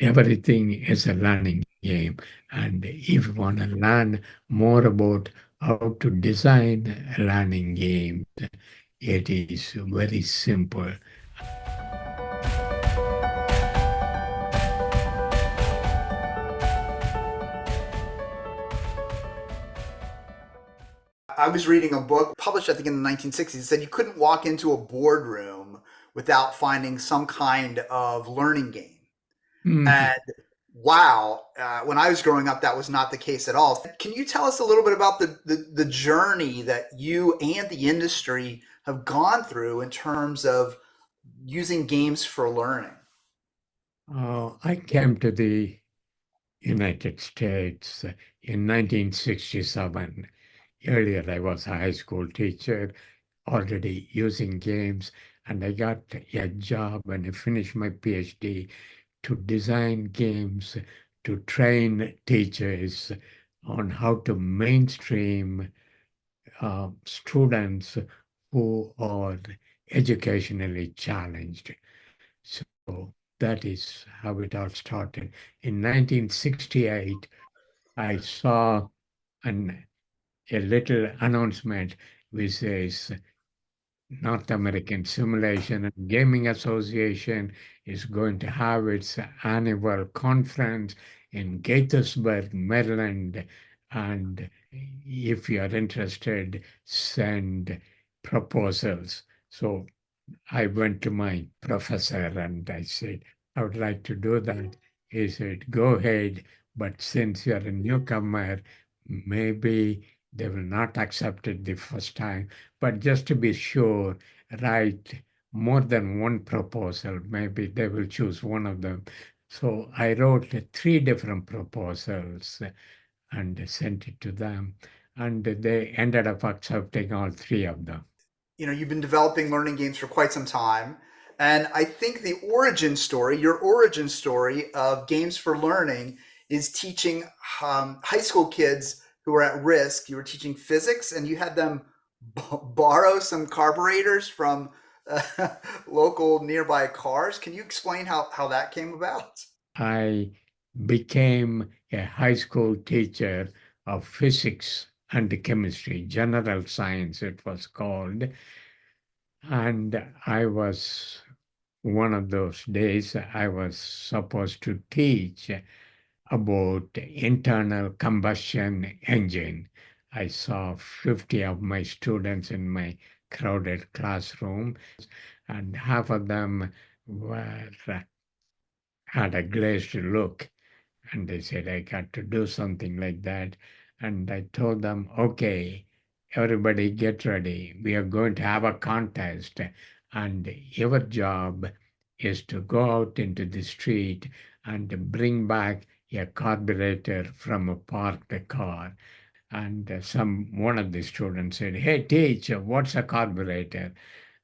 Everything is a learning game. And if you want to learn more about how to design a learning game, it is very simple. I was reading a book published, I think, in the 1960s. It said you couldn't walk into a boardroom without finding some kind of learning game. Mhm. And wow, when I was growing up, that was not the case at all. Can you tell us a little bit about the journey that you and the industry have gone through in terms of using games for learning? I came to the United States in 1967. Earlier, I was a high school teacher, already using games, and I got a job and I finished my PhD to design games to train teachers on how to mainstream students who are educationally challenged. So that is how it all started. In 1968, I saw an, a little announcement which says North American Simulation and Gaming Association is going to have its annual conference in Gaithersburg, Maryland. And if you are interested, send proposals. So I went to my professor and I said, I would like to do that. He said, go ahead, but since you're a newcomer, maybe they will not accept it the first time. But just to be sure, write more than one proposal. Maybe they will choose one of them. So I wrote three different proposals and sent it to them, and they ended up accepting all three of them. You've been developing learning games for quite some time. And I think the origin story, your origin story of games for learning, is teaching high school kids who are at risk. You were teaching physics and you had them borrow some carburetors from local nearby cars. Can you explain how that came about? I became a high school teacher of physics and chemistry, general science it was called. And I was one of those days I was supposed to teach about internal combustion engine. I saw 50 of my students in my crowded classroom, and half of them were had a glazed look. And they said, I got to do something like that. And I told them, okay, everybody get ready. We are going to have a contest. And your job is to go out into the street and bring back a carburetor from a parked car. And one of the students said, hey, teacher, what's a carburetor?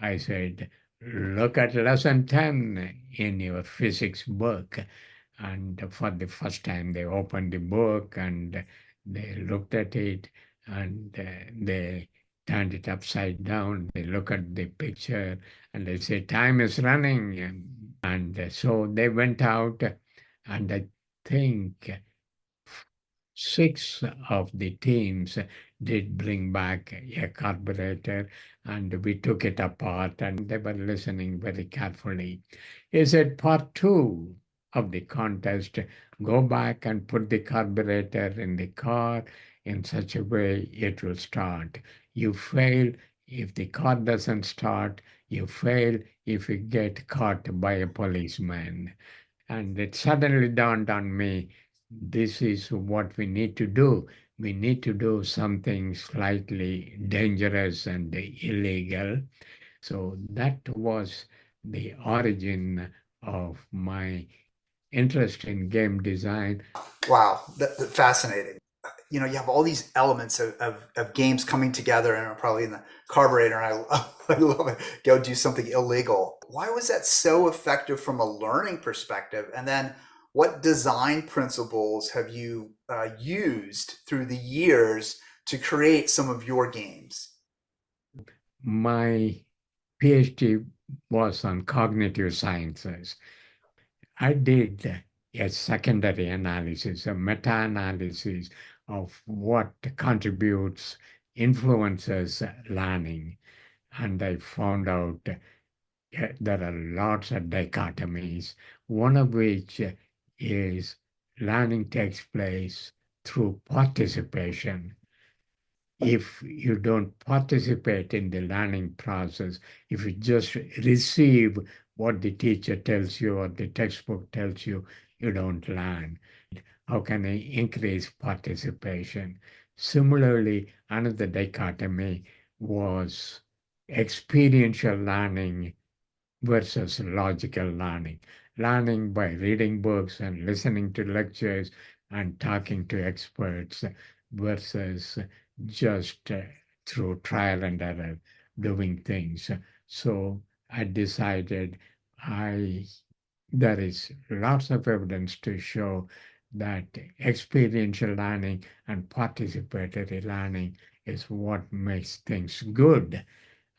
I said, look at lesson 10 in your physics book. And for the first time, they opened the book and they looked at it and they turned it upside down. They look at the picture and they say, time is running. And so they went out, and I think six of the teams did bring back a carburetor, and we took it apart and they were listening very carefully. He said, part two of the contest, go back and put the carburetor in the car in such a way it will start. You fail if the car doesn't start, you fail if you get caught by a policeman. And it suddenly dawned on me, this is what we need to do. We need to do something slightly dangerous and illegal. So that was the origin of my interest in game design. Wow, fascinating. You have all these elements of games coming together and are probably in the carburetor. And I love it. Go do something illegal. Why was that so effective from a learning perspective? And then what design principles have you used through the years to create some of your games? My PhD was on cognitive sciences. I did a secondary analysis, a meta-analysis of what contributes, influences learning. And I found out there are lots of dichotomies, one of which is learning takes place through participation. If you don't participate in the learning process, if you just receive what the teacher tells you or the textbook tells you, you don't learn. How can I increase participation? Similarly, another dichotomy was experiential learning versus logical learning. Learning by reading books and listening to lectures and talking to experts versus just through trial and error doing things. So I decided I there is lots of evidence to show that experiential learning and participatory learning is what makes things good.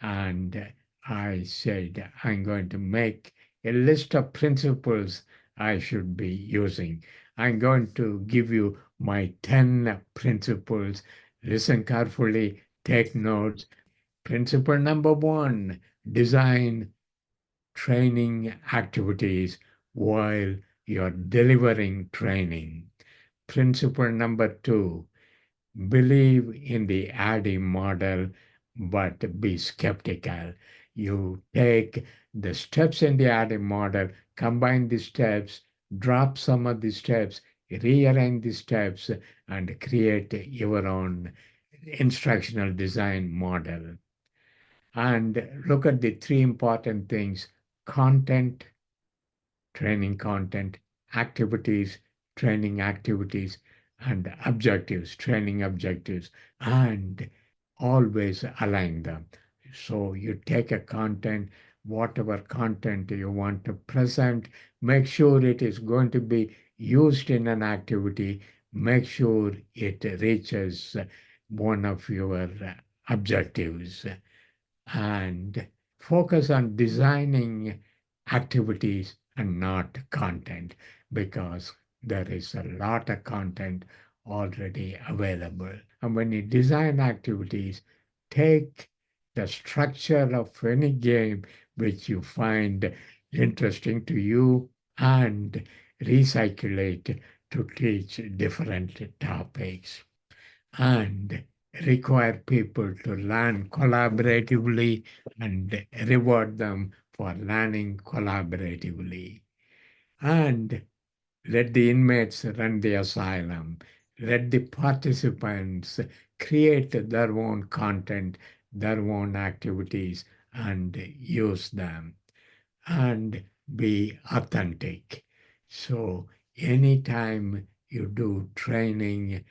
And I said, I'm going to make a list of principles I should be using. I'm going to give you my 10 principles. Listen carefully, take notes. Principle number one, design training activities while you're delivering training. Principle number two, believe in the ADDIE model, but be skeptical. You take the steps in the ADDIE model, combine the steps, drop some of the steps, rearrange the steps, and create your own instructional design model. And look at the three important things: content, training content, activities, training activities, and objectives, training objectives, and always align them. So you take a content, whatever content you want to present, make sure it is going to be used in an activity, make sure it reaches one of your objectives, and focus on designing activities and not content, because there is a lot of content already available. And when you design activities, take the structure of any game which you find interesting to you and recycle it to teach different topics, and require people to learn collaboratively and reward them for learning collaboratively. And let the inmates run the asylum. Let the participants create their own content, their own activities, and use them, and be authentic. So anytime you do training,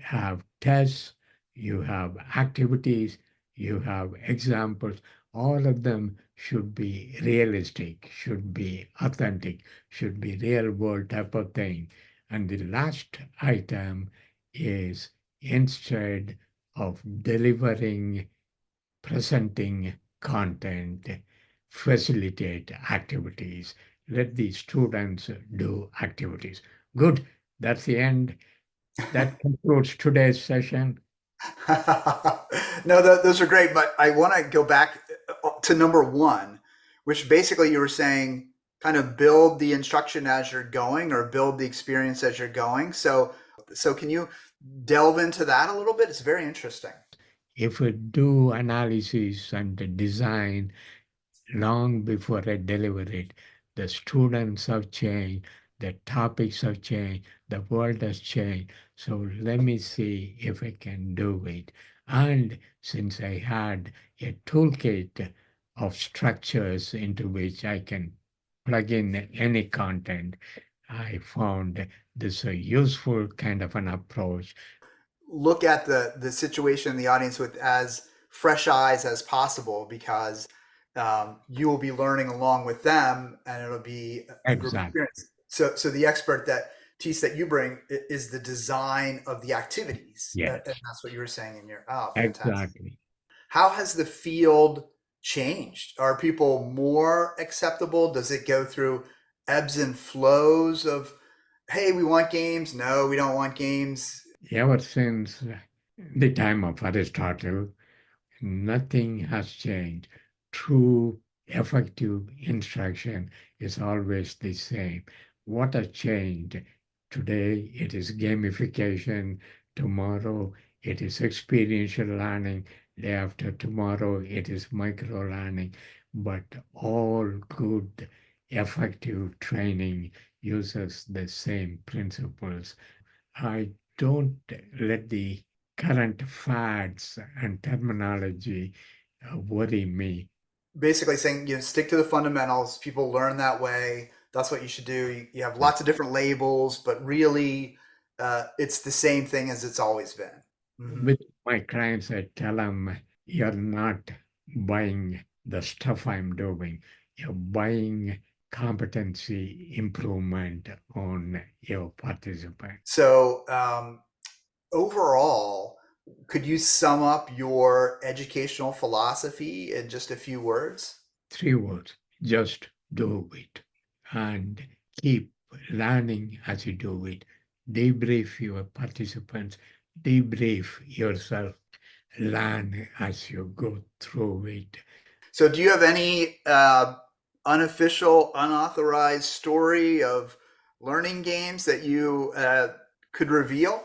have tests, you have activities, you have examples. All of them should be realistic, should be authentic, should be real world type of thing. And the last item is, instead of delivering, presenting content, facilitate activities. Let the students do activities. Good. That's the end. That concludes today's session. No, those are great, but I want to go back to number one, which basically you were saying kind of build the instruction as you're going or build the experience as you're going. So can you delve into that a little bit? It's very interesting. If we do analysis and the design long before I deliver it, the students have changed, the topics have changed, the world has changed. So let me see if I can do it. And since I had a toolkit of structures into which I can plug in any content, I found this a useful kind of an approach. Look at the situation in the audience with as fresh eyes as possible because you will be learning along with them and it'll be a group Exactly. experience. So the expert that piece that you bring is the design of the activities, and Yes, that's what you were saying in your fantastic. exactly. How has the field changed? Are people more acceptable? Does it go through ebbs and flows of, hey, we want games. No, we don't want games. Ever since the time of Aristotle, nothing has changed. True, effective instruction is always the same. What has changed? Today it is gamification. Tomorrow it is experiential learning. Day after tomorrow it is micro learning. But all good, effective training uses the same principles. I don't let the current fads and terminology worry me. Basically saying, stick to the fundamentals. People learn that way. That's what you should do. You have lots of different labels, but really, it's the same thing as it's always been. Mm-hmm. With my clients, I tell them, you're not buying the stuff I'm doing, you're buying competency improvement on your participant. So, overall, could you sum up your educational philosophy in just a few words? Three words, just do it and keep learning as you do it. Debrief your participants, debrief yourself, learn as you go through it. So, do you have any unofficial, unauthorized story of learning games that you could reveal?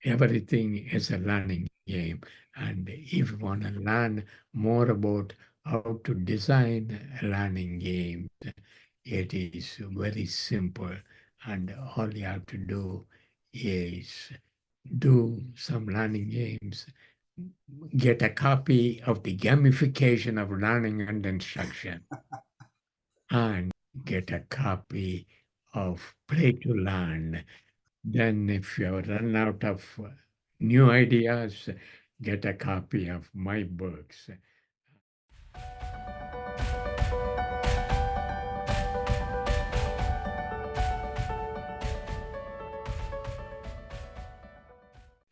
Everything is a learning game. And if you want to learn more about how to design a learning game, it is very simple. And all you have to do is do some learning games, get a copy of the gamification of learning and instruction, and get a copy of Play to Learn. Then, if you run out of new ideas, get a copy of my books.